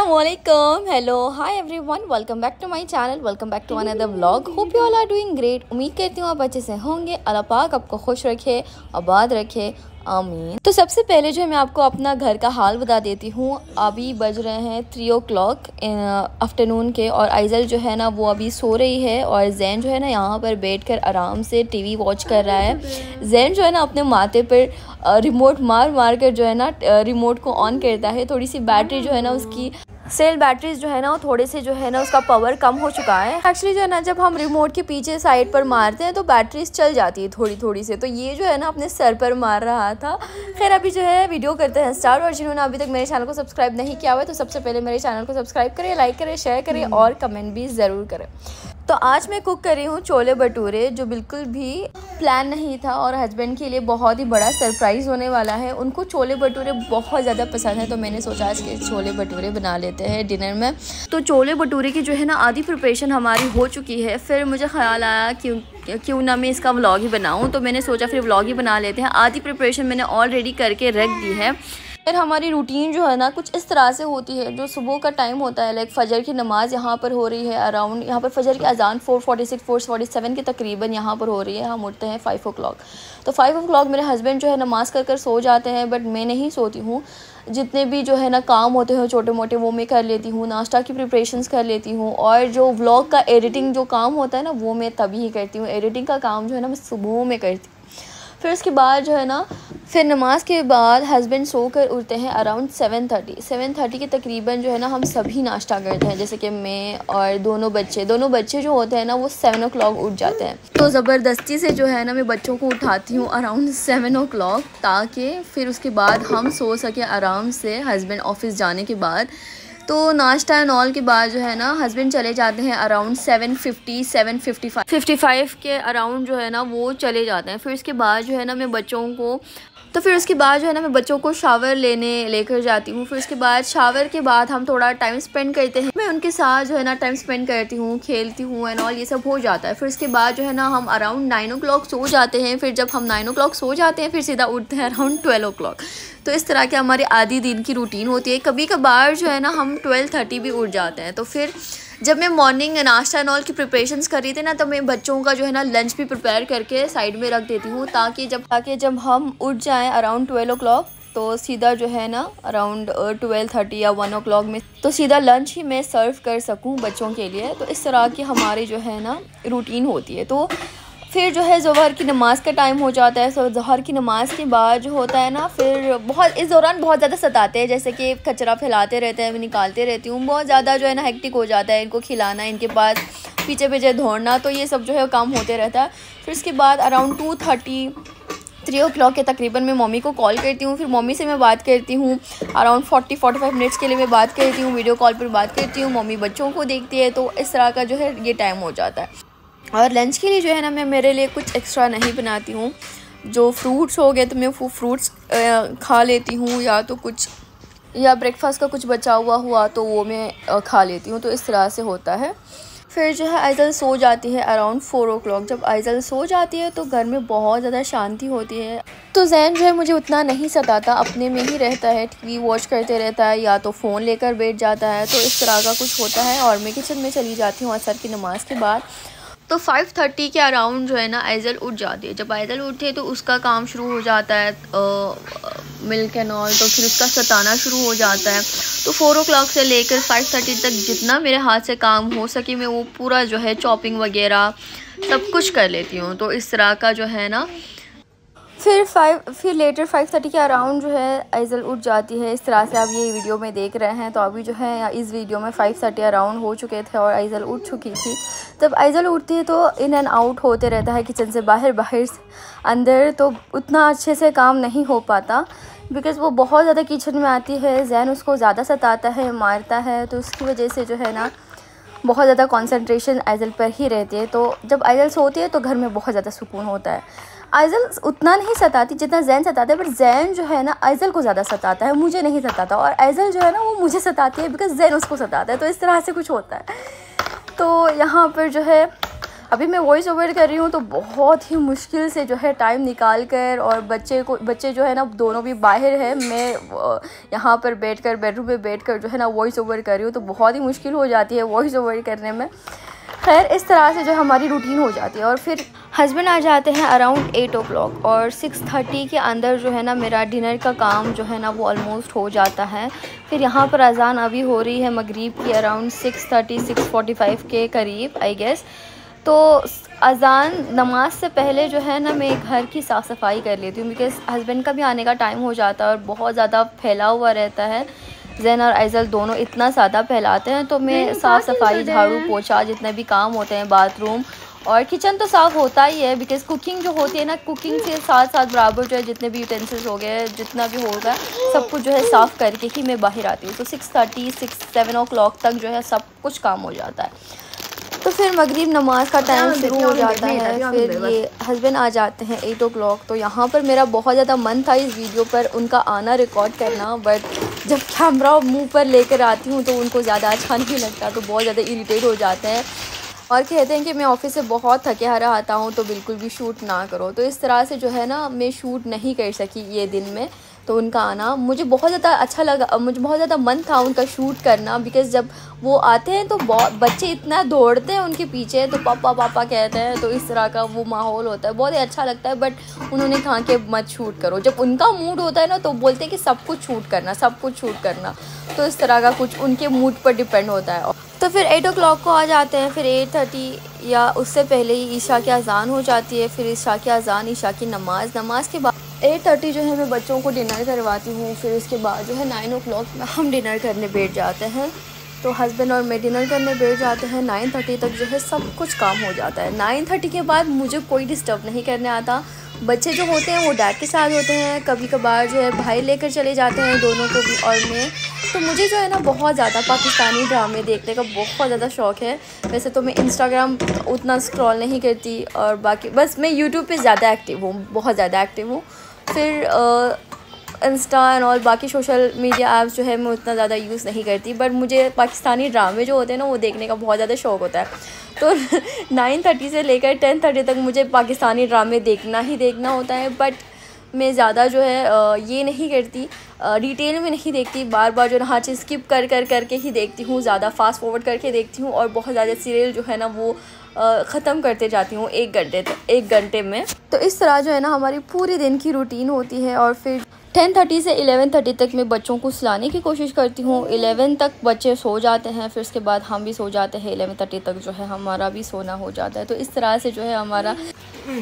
Assalamualaikum, hello, hi everyone, welcome back to my channel, welcome back to another vlog. Hope you all are doing great. उम्मीद करती हूँ आप अच्छे से होंगे। अल्लाह पाक आपको खुश रखे, आबाद रखे, आमीन। तो सबसे पहले जो है मैं आपको अपना घर का हाल बता देती हूँ। अभी बज रहे हैं 3 o'clock आफ्टरनून के, और आइजल जो है ना वो अभी सो रही है, और जैन जो है ना यहाँ पर बैठकर आराम से टीवी वॉच कर रहा है। जैन जो है ना अपने माथे पर रिमोट मार कर जो है ना रिमोट को ऑन करता है। थोड़ी सी बैटरी जो है ना उसकी सेल बैटरीज जो है ना वो थोड़े से जो है ना उसका पावर कम हो चुका है। एक्चुअली जो है ना जब हम रिमोट के पीछे साइड पर मारते हैं तो बैटरीज चल जाती है थोड़ी थोड़ी से, तो ये जो है ना अपने सर पर मार रहा था। खैर अभी जो है वीडियो करते हैं स्टार्ट, और जिन्होंने अभी तक मेरे चैनल को सब्सक्राइब नहीं किया हुआ है तो सबसे पहले मेरे चैनल को सब्सक्राइब करें, लाइक करें, शेयर करें और कमेंट भी ज़रूर करें। तो आज मैं कुक कर रही हूँ छोले भटूरे, जो बिल्कुल भी प्लान नहीं था और हस्बैंड के लिए बहुत ही बड़ा सरप्राइज़ होने वाला है। उनको छोले भटूरे बहुत ज़्यादा पसंद है, तो मैंने सोचा आज के छोले भटूरे बना लेते हैं डिनर में। तो छोले भटूरे की जो है ना आधी प्रिपरेशन हमारी हो चुकी है। फिर मुझे ख्याल आया क्यों ना मैं इसका व्लॉग ही बनाऊँ, तो मैंने सोचा फिर व्लॉग ही बना लेते हैं। आधी प्रिपरेशन मैंने ऑलरेडी करके रख दी है। फिर हमारी रूटीन जो है ना कुछ इस तरह से होती है। जो सुबह का टाइम होता है, लाइक फ़जर की नमाज़ यहाँ पर हो रही है अराउंड, यहाँ पर फ़जर की अजान 4:46 4:47 के तकरीबन यहाँ पर हो रही है। हम उठते हैं 5 o'clock। तो 5 o'clock मेरे हस्बैंड जो है नमाज़ कर सो जाते हैं, बट मैं नहीं सोती हूँ। जितने भी जो है ना काम होते हैं छोटे मोटे वो मैं कर लेती हूँ, नाश्ता की प्रिपरेशंस कर लेती हूँ, और जो व्लॉग का एडिटिंग जो काम होता है ना वो मैं तभी ही करती हूँ। एडिटिंग का काम जो है ना मैं सुबह में करती हूँ। फिर उसके बाद जो है ना फिर नमाज के बाद हस्बैंड सो कर उठते हैं अराउंड 7:30 के तकरीबन जो है ना हम सभी नाश्ता करते हैं। जैसे कि मैं और दोनों बच्चे जो होते हैं ना वो 7 o'clock उठ जाते हैं। तो ज़बरदस्ती से जो है ना मैं बच्चों को उठाती हूँ अराउंड 7 o'clock, ताकि फिर उसके बाद हम सो सकें आराम से हस्बैंड ऑफिस जाने के बाद। तो नाश्ता एंड ऑल के बाद जो है ना हस्बैंड चले जाते हैं अराउंड 7:55 के अराउंड जो है ना वो चले जाते हैं। फिर उसके बाद जो है ना मैं बच्चों को शावर लेकर जाती हूँ। फिर उसके बाद शावर के बाद हम थोड़ा टाइम स्पेंड करते हैं। मैं उनके साथ जो है ना टाइम स्पेंड करती हूँ, खेलती हूँ एंड ऑल, ये सब हो जाता है। फिर उसके बाद जो है ना हम अराउंड 9 o'clock सो जाते हैं। फिर जब हम 9 o'clock सो जाते हैं फिर सीधा उठते हैं अराउंड 12 o'clock। तो इस तरह की हमारी आधी दिन की रूटीन होती है। कभी कभार जो है ना हम 12:30 भी उठ जाते हैं। तो फिर जब मैं मॉर्निंग नाश्ता एंड ऑल की प्रिपरेशंस कर रही थी ना, तो मैं बच्चों का जो है ना लंच भी प्रिपेयर करके साइड में रख देती हूँ, ताकि जब हम उठ जाएं अराउंड 12 o'clock तो सीधा जो है ना अराउंड 12:30 या 1 o'clock में तो सीधा लंच ही मैं सर्व कर सकूँ बच्चों के लिए। तो इस तरह की हमारी जो है ना रूटीन होती है। तो फिर जो है ज़ोहर की नमाज़ का टाइम हो जाता है। तो ज़ोहर की नमाज़ के बाद जो होता है ना फिर इस दौरान बहुत ज़्यादा सताते हैं, जैसे कि कचरा फैलाते रहते हैं, मैं निकालते रहती हूँ। बहुत ज़्यादा जो है ना हेक्टिक हो जाता है, इनको खिलाना, इनके पास पीछे दौड़ना, तो ये सब जो है काम होते रहता है। फिर उसके बाद अराउंड 3 o'clock के तकरीबन मैं मम्मी को कॉल करती हूँ। फिर मम्मी से मैं बात करती हूँ अराउंड 40-45 मिनट्स के लिए मैं बात करती हूँ, वीडियो कॉल पर बात करती हूँ। मम्मी बच्चों को देखती है, तो इस तरह का जो है ये टाइम हो जाता है। और लंच के लिए जो है ना मैं मेरे लिए कुछ एक्स्ट्रा नहीं बनाती हूँ। जो फ्रूट्स हो गए तो मैं वो फ्रूट्स खा लेती हूँ, या ब्रेकफास्ट का कुछ बचा हुआ तो वो मैं खा लेती हूँ। तो इस तरह से होता है। फिर जो है आइजल सो जाती है अराउंड 4 o'clock। जब आइजल सो जाती है तो घर में बहुत ज़्यादा शांति होती है। तो जैन जो है मुझे उतना नहीं सताता, अपने में ही रहता है, टीवी वॉच करते रहता है, या तो फ़ोन लेकर बैठ जाता है। तो इस तरह का कुछ होता है। और मैं किचन में चली जाती हूँ असर की नमाज़ के बाद। तो 5:30 के अराउंड जो है ना आइजल उठ जाती है। जब आइजल उठती है तो उसका काम शुरू हो जाता है मिल्क एंड ऑल, तो फिर उसका सताना शुरू हो जाता है। तो 4 o'clock से लेकर 5:30 तक जितना मेरे हाथ से काम हो सके मैं वो पूरा जो है चॉपिंग वगैरह सब कुछ कर लेती हूँ। तो इस तरह का जो है ना फिर लेटर 5:30 के अराउंड जो है आइजल उठ जाती है। इस तरह से आप ये वीडियो में देख रहे हैं। तो अभी जो है इस वीडियो में 5:30 अराउंड हो चुके थे और आइजल उठ चुकी थी। जब आइजल उठती है तो इन एंड आउट होते रहता है किचन से बाहर से अंदर, तो उतना अच्छे से काम नहीं हो पाता, बिकॉज़ वो बहुत ज़्यादा किचन में आती है। जैन उसको ज़्यादा सताता है, मारता है, तो उसकी वजह से जो है ना बहुत ज़्यादा कंसंट्रेशन आइजल पर ही रहती है। तो जब आइजल सोती है तो घर में बहुत ज़्यादा सुकून होता है। आइजल उतना नहीं सताती जितना जैन सताता है, बट जैन जो है ना आइजल को ज़्यादा सताता है, मुझे नहीं सताता। और आइजल जो है ना वो मुझे सताती है बिकॉज़ जैन उसको सताता है। तो इस तरह से कुछ होता है। तो यहाँ पर जो है अभी मैं वॉइस ओवर कर रही हूँ तो बहुत ही मुश्किल से जो है टाइम निकाल कर, और बच्चे जो है ना दोनों भी बाहर है, मैं यहाँ पर बैठकर बेडरूम में बैठकर जो है ना वॉइस ओवर कर रही हूँ, तो बहुत ही मुश्किल हो जाती है वॉइस ओवर करने में। खैर इस तरह से जो हमारी रूटीन हो जाती है। और फिर हस्बैंड आ जाते हैं अराउंड 8 o'clock, और 6:30 के अंदर जो है ना मेरा डिनर का काम जो है ना वो ऑलमोस्ट हो जाता है। फिर यहाँ पर अजान अभी हो रही है मगरिब की अराउंड 6:45 के करीब आई गेस। तो अजान नमाज से पहले जो है ना मैं घर की साफ़ सफाई कर लेती हूँ, बिकॉज़ हस्बैंड का भी आने का टाइम हो जाता है और बहुत ज़्यादा फैला हुआ रहता है। जैन और आइजल दोनों इतना ज़्यादा फैलाते हैं, तो मैं साफ़ सफाई, झाड़ू पोछा, जितने भी काम होते हैं, बाथरूम और किचन तो साफ़ होता ही है, बिकॉज़ कुकिंग जो होती है ना, कुकिंग से साथ साथ बराबर जो है जितने भी यूटेंसिल्स हो गए, जितना भी होगा सब कुछ जो है साफ़ करके ही मैं बाहर आती हूँ। तो 7 o'clock तक जो है सब कुछ काम हो जाता है। तो फिर मगरिब नमाज का टाइम शुरू हो जाता है। फिर ये हस्बैंड आ जाते हैं 8 o'clock। तो यहाँ पर मेरा बहुत ज़्यादा मन था इस वीडियो पर उनका आना रिकॉर्ड करना, बट जब कैमरा मुंह पर लेकर आती हूँ तो उनको ज़्यादा अच्छा नहीं लगता, तो बहुत ज़्यादा इरिटेट हो जाते हैं और कहते हैं कि मैं ऑफिस से बहुत थके हारा आता हूँ तो बिल्कुल भी शूट ना करो। तो इस तरह से जो है ना मैं शूट नहीं कर सकी ये दिन में। तो उनका आना मुझे बहुत ज़्यादा अच्छा लगा, मुझे बहुत ज़्यादा मन था उनका शूट करना, बिकॉज़ जब वो आते हैं तो बच्चे इतना दौड़ते हैं उनके पीछे, तो पापा पापा कहते हैं, तो इस तरह का वो माहौल होता है, बहुत ही अच्छा लगता है। बट उन्होंने कहा कि मत शूट करो। जब उनका मूड होता है ना तो बोलते हैं कि सब कुछ शूट करना, सब कुछ शूट करना। तो इस तरह का कुछ उनके मूड पर डिपेंड होता है। तो फिर 8 o'clock को आ जाते हैं। फिर 8:30 या उससे पहले ही ईशा की अज़ान हो जाती है। फिर ईशा की अज़ान, ईशा की नमाज के बाद 8:30 जो है मैं बच्चों को डिनर करवाती हूँ। फिर उसके बाद जो है 9 o'clock में हम डिनर करने बैठ जाते हैं। तो हस्बैंड और मैं डिनर करने बैठ जाते हैं। 9:30 तक जो है सब कुछ काम हो जाता है। 9:30 के बाद मुझे कोई डिस्टर्ब नहीं करने आता। बच्चे जो होते हैं वो डैड के साथ होते हैं, कभी कभार जो है भाई लेकर चले जाते हैं दोनों को भी और मैं। तो मुझे जो है ना बहुत ज़्यादा पाकिस्तानी ड्रामे देखने का बहुत ज़्यादा शौक़ है। वैसे तो मैं इंस्टाग्राम उतना स्क्रॉल नहीं करती और बाकी बस मैं यूट्यूब पे ज़्यादा एक्टिव हूँ, बहुत ज़्यादा एक्टिव हूँ। फिर इंस्टा एंड और बाकी सोशल मीडिया ऐप्स जो है मैं उतना ज़्यादा यूज़ नहीं करती, बट मुझे पाकिस्तानी ड्रामे जो होते हैं ना वो देखने का बहुत ज़्यादा शौक़ होता है। तो 9:30 से लेकर 10:30 तक मुझे पाकिस्तानी ड्रामे देखना ही देखना होता है। बट मैं ज़्यादा जो है ये नहीं करती, डिटेल में नहीं देखती, बार बार जो है हर चीज़ स्किप करके ही देखती हूँ, ज़्यादा फास्ट फॉरवर्ड करके देखती हूँ और बहुत ज़्यादा सीरियल जो है ना वो ख़त्म करते जाती हूँ 1 घंटे में। तो इस तरह जो है ना हमारी पूरी दिन की रूटीन होती है। और फिर 10:30 से 11:30 तक मैं बच्चों को सुलाने की कोशिश करती हूँ। 11 तक बच्चे सो जाते हैं, फिर उसके बाद हम भी सो जाते हैं। 11:30 तक जो है हमारा भी सोना हो जाता है। तो इस तरह से जो है हमारा,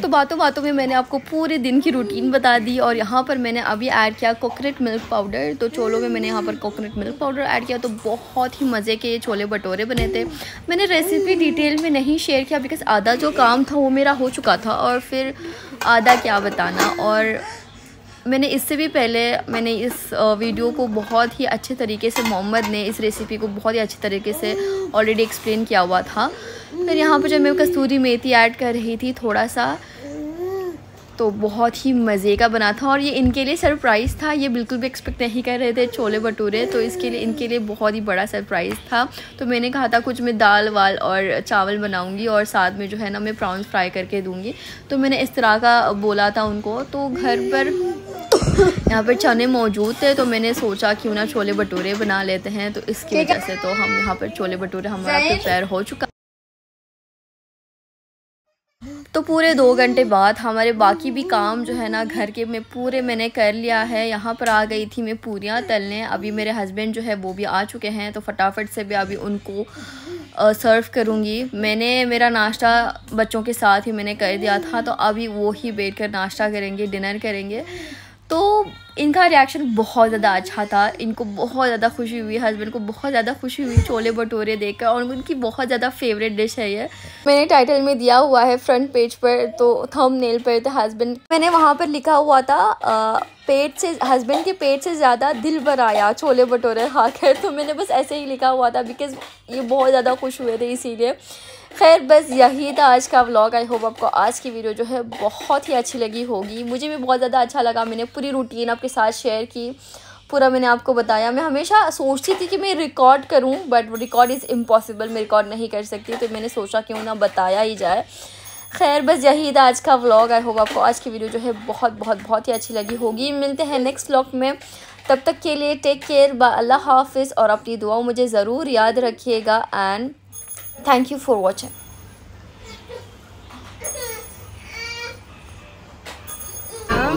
तो बातों बातों में मैंने आपको पूरे दिन की रूटीन बता दी। और यहाँ पर मैंने अभी ऐड किया कोकोनट मिल्क पाउडर। तो चोलों में मैंने यहाँ पर कोकोनट मिल्क पाउडर ऐड किया, तो बहुत ही मज़े के छोले भटूरे बने थे। मैंने रेसिपी डिटेल में नहीं शेयर किया बिकॉज़ आधा जो काम था वो मेरा हो चुका था और फिर आधा क्या बताना। और मैंने इससे भी पहले मैंने इस वीडियो को बहुत ही अच्छे तरीके से, मोहम्मद ने इस रेसिपी को बहुत ही अच्छे तरीके से ऑलरेडी एक्सप्लेन किया हुआ था। फिर यहाँ पर जब मैं कसूरी मेथी ऐड कर रही थी थोड़ा सा, तो बहुत ही मज़े का बना था। और ये इनके लिए सरप्राइज़ था, ये बिल्कुल भी एक्सपेक्ट नहीं कर रहे थे छोले भटूरे, तो इनके लिए बहुत ही बड़ा सरप्राइज़ था। तो मैंने कहा था कुछ मैं दाल वाल और चावल बनाऊंगी और साथ में जो है ना मैं प्रॉन्स फ्राई करके दूंगी। तो मैंने इस तरह का बोला था उनको। तो घर पर यहाँ पर चने मौजूद थे, तो मैंने सोचा क्यों ना छोले भटूरे बना लेते हैं। तो इसकी वजह से तो हम यहाँ पर छोले भटूरे हमारा प्रिपेयर हो चुका। तो पूरे 2 घंटे बाद हमारे बाकी भी काम जो है ना घर के मैंने कर लिया है। यहाँ पर आ गई थी मैं पूरियाँ तलने। अभी मेरे हस्बैंड जो है वो भी आ चुके हैं, तो फटाफट से भी अभी उनको सर्व करूँगी। मैंने मेरा नाश्ता बच्चों के साथ ही मैंने कर दिया था, तो अभी वो ही बैठ कर नाश्ता करेंगे, डिनर करेंगे। तो इनका रिएक्शन बहुत ज़्यादा अच्छा था, इनको बहुत ज़्यादा खुशी हुई, हस्बैंड को बहुत ज़्यादा खुशी हुई छोले भटूरे देखकर, और उनकी बहुत ज़्यादा फेवरेट डिश है ये। मैंने टाइटल में दिया हुआ है फ्रंट पेज पर, तो थंबनेल पर तो हस्बैंड, मैंने वहाँ पर लिखा हुआ था हस्बैंड के पेट से ज़्यादा दिल भर आया छोले भटूरे खाकर। तो मैंने बस ऐसे ही लिखा हुआ था बिकॉज़ ये बहुत ज़्यादा खुश हुए थे इसीलिए। खैर बस यही था आज का व्लॉग। आई होप आपको आज की वीडियो जो है बहुत ही अच्छी लगी होगी। मुझे भी बहुत ज़्यादा अच्छा लगा, मैंने पूरी रूटीन आपके साथ शेयर की। पूरा मैंने आपको बताया। मैं हमेशा सोचती थी कि मैं रिकॉर्ड करूं, बट रिकॉर्ड इज़ इम्पॉसिबल, मैं रिकॉर्ड नहीं कर सकती, तो मैंने सोचा क्यों ना बताया ही जाए। खैर बस यही था आज का व्लॉग। आई होप आपको आज की वीडियो जो है बहुत ही अच्छी लगी होगी। मिलते हैं नेक्स्ट व्लॉग में, तब तक के लिए टेक केयर, बाय, अल्लाह हाफिज़, और अपनी दुआओं मुझे ज़रूर याद रखिएगा। And thank you for watching. हाँ